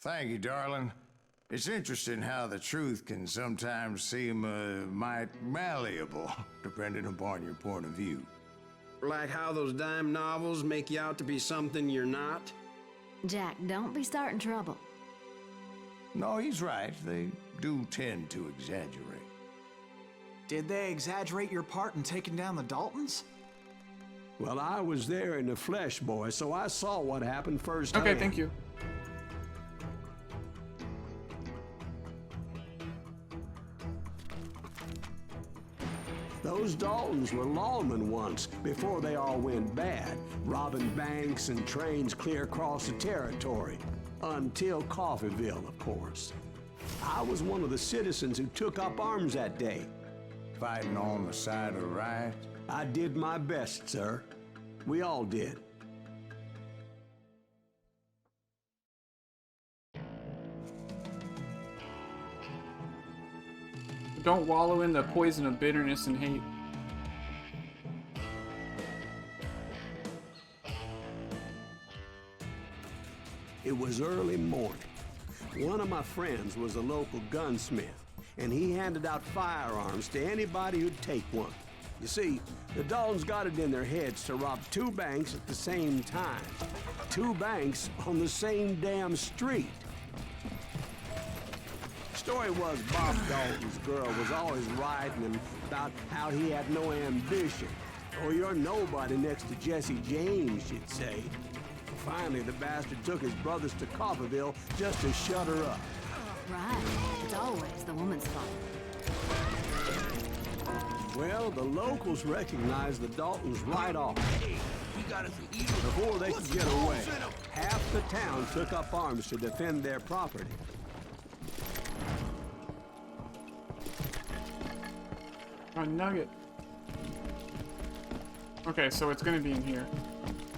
Thank you, darling. It's interesting how the truth can sometimes seem might malleable, depending upon your point of view. Like how those dime novels make you out to be something you're not? Jack, don't be starting trouble. No, he's right. They do tend to exaggerate. Did they exaggerate your part in taking down the Daltons? Well, I was there in the flesh, boy, so I saw what happened first. Okay, thank you. Those Daltons were lawmen once, before they all went bad, robbing banks and trains clear across the territory. Until Coffeeville, of course. I was one of the citizens who took up arms that day. Fighting on the side of right? I did my best, sir. We all did. Don't wallow in the poison of bitterness and hate. It was early morning. One of my friends was a local gunsmith, and he handed out firearms to anybody who'd take one. You see, the Daltons got it in their heads to rob two banks at the same time. Two banks on the same damn street. Story was Bob Dalton's girl was always writing him about how he had no ambition. Oh, you're nobody next to Jesse James, she'd say. Finally, the bastard took his brothers to Coffeeville just to shut her up. Right. It's always the woman's fault. Well, the locals recognized the Daltons right off. Before they could get away, half the town took up arms to defend their property. A nugget. Okay, so it's gonna be in here.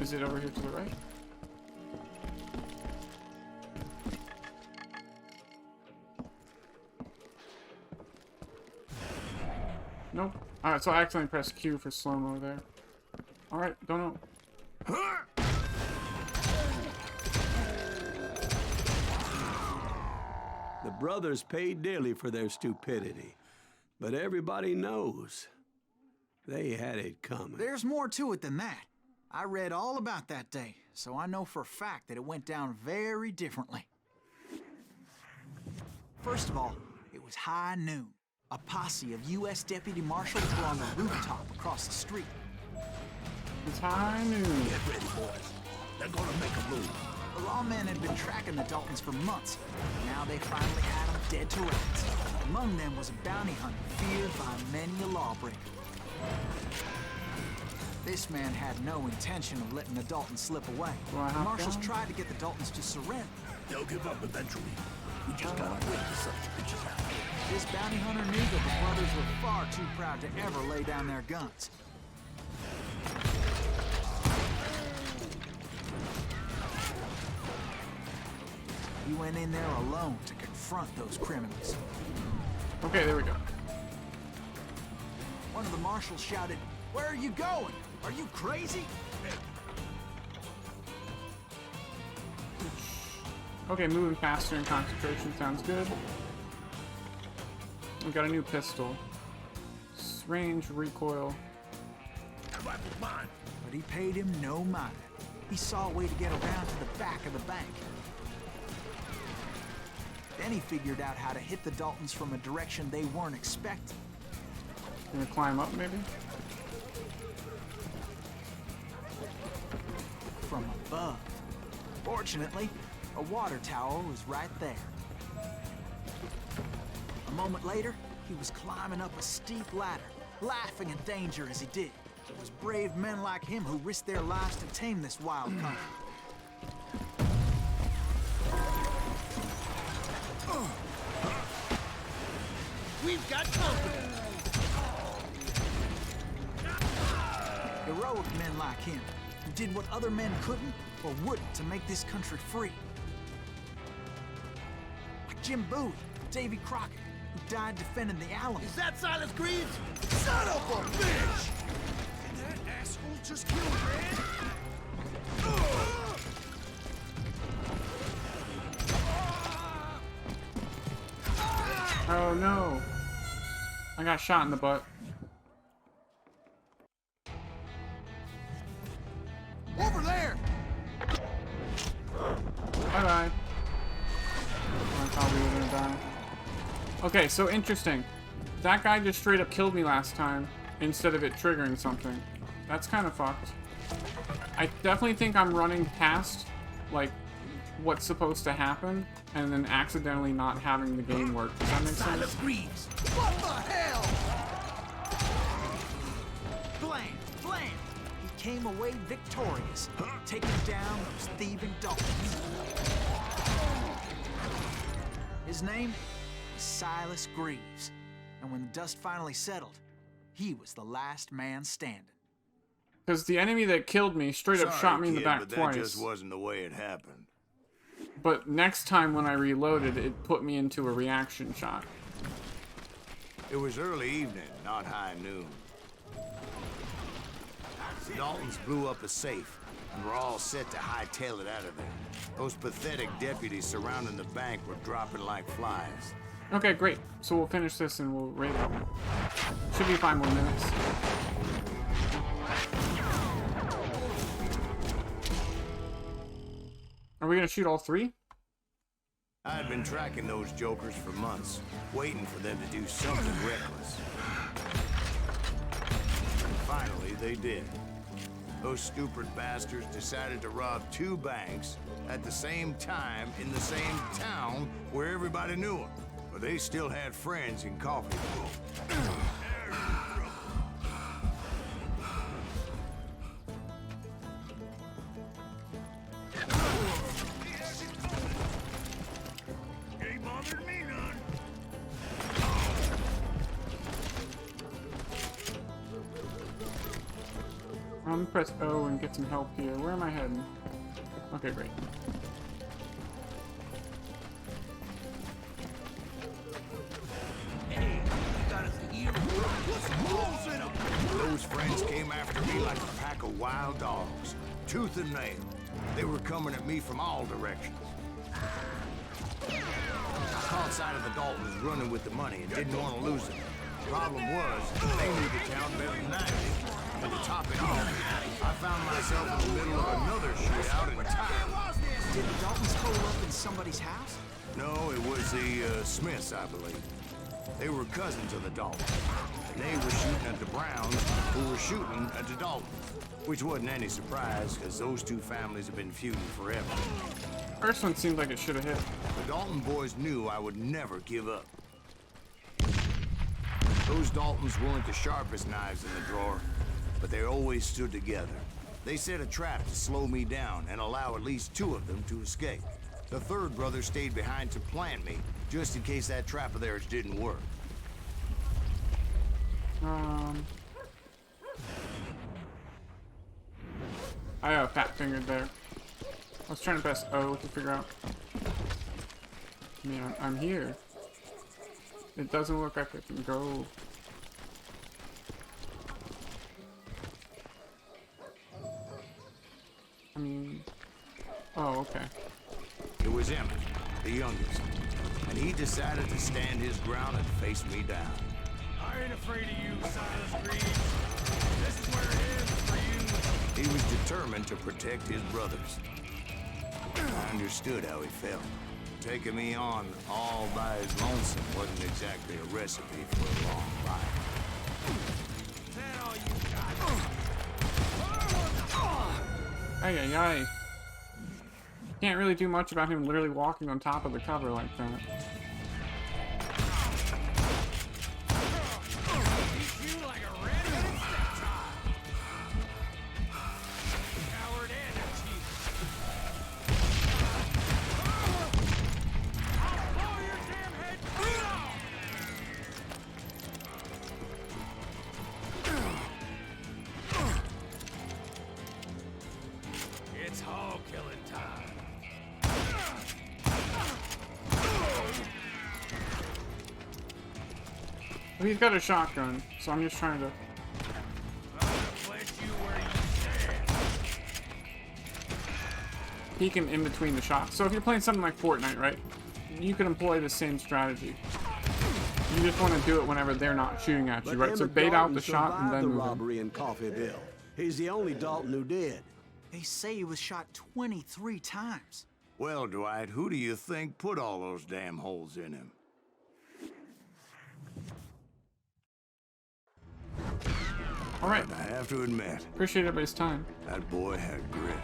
Is it over here to the right? Nope. Alright, so I accidentally pressed Q for slow-mo there. Alright, don't know. The brothers paid dearly for their stupidity. But everybody knows they had it coming. There's more to it than that. I read all about that day, so I know for a fact that it went down very differently. First of all, it was high noon. A posse of U.S. deputy marshals were on the rooftop across the street. It's high noon. Get ready, boys. They're gonna make a move. The lawmen had been tracking the Daltons for months. Now they finally had them dead to rights. Among them was a bounty hunter feared by many a lawbreaker. This man had no intention of letting the Daltons slip away. The marshals tried to get the Daltons to surrender. They'll give up eventually. We just gotta wait till such bitches happen. This bounty hunter knew that the brothers were far too proud to ever lay down their guns. He went in there alone to confront those criminals. Okay, there we go. One of the marshals shouted, "Where are you going? Are you crazy?" Okay, moving faster in concentration sounds good. We got a new pistol. Range, recoil. That rifle's mine. But he paid him no mind. He saw a way to get around to the back of the bank. Then he figured out how to hit the Daltons from a direction they weren't expecting. Gonna climb up, maybe? From above. Fortunately, a water tower was right there. A moment later, he was climbing up a steep ladder, laughing at danger as he did. It was brave men like him who risked their lives to tame this wild country. We've got company. Heroic men like him, who did what other men couldn't or wouldn't to make this country free. Like Jim Bowie, Davy Crockett, who died defending the Alamo. Is that Silas Greaves? Son of a bitch! And that asshole just killed Red? Oh no. I got shot in the butt. Over there! Bye-bye. I thought we were gonna die. Okay, so interesting. That guy just straight up killed me last time instead of it triggering something. That's kind of fucked. I definitely think I'm running past, like, what's supposed to happen and then accidentally not having the game work. Does that make sense? Greaves! What the hell? Blam! Blam! He came away victorious, taking down those thieving Daltons. His name was Silas Greaves, and when the dust finally settled, he was the last man standing. Because the enemy that killed me straight up shot me in the back but twice. That just wasn't the way it happened. But next time when I reloaded, it put me into a reaction shot. It was early evening, not high noon. The Daltons blew up a safe, and were all set to hightail it out of there. Those pathetic deputies surrounding the bank were dropping like flies. Okay, great. So we'll finish this and we'll raid it. Should be 5 more minutes. Are we gonna shoot all 3? I had been tracking those jokers for months, waiting for them to do something reckless. And finally, they did. Those stupid bastards decided to rob 2 banks at the same time in the same town where everybody knew them. But they still had friends in Coffeeville. Ain't bothered me none. I'm gonna press O and get some help here. Where am I heading? Okay, great. Hey, you got us a ear. What's the holes in 'em? Those friends came after me like a pack of wild dogs, tooth and nail. They were coming at me from all directions. I caught sight of the Daltons running with the money and didn't want to lose it. Problem was, they knew the town better than I did. And to top it off, I found myself in the middle of another shootout entirely. Did the Daltons hole up in somebody's house? No, it was the Smiths, I believe. They were cousins of the Daltons. And they were shooting at the Browns, who were shooting at the Daltons. Which wasn't any surprise, because those 2 families have been feuding forever. First one seemed like it should have hit. The Dalton boys knew I would never give up. Those Daltons weren't the sharpest knives in the drawer, but they always stood together. They set a trap to slow me down and allow at least 2 of them to escape. The 3rd brother stayed behind to plant me, just in case that trap of theirs didn't work. I fat fingered there. I was trying to press O to figure out. Yeah, I'm here. It doesn't look like I can go. I mean, oh, okay. It was Emmett, the youngest, and he decided to stand his ground and face me down. I ain't afraid of you, Silas Greaves. This is where it is for you. He was determined to protect his brothers. I understood how he felt. Taking me on all by his lonesome wasn't exactly a recipe for a long life. Is that all you got? Ay, ay, ay. Can't really do much about him literally walking on top of the cover like that. Beat you like a red-headed stepchild. Coward and a cheat. I'll blow your damn head clean off. It's hog killing time. Well, he's got a shotgun, so I'm just trying to. I'm gonna place you where you stand. Peek him in between the shots. So if you're playing something like Fortnite, right? You can employ the same strategy. You just want to do it whenever they're not shooting at you, But right? So Emmett bait out Dalton the shot and survived then the move in. robbery in Coffeyville. He's the only Dalton who did. They say he was shot 23 times. Well, Dwight, who do you think put all those damn holes in him? All right. I have to admit, Appreciate everybody's time. that boy had grit.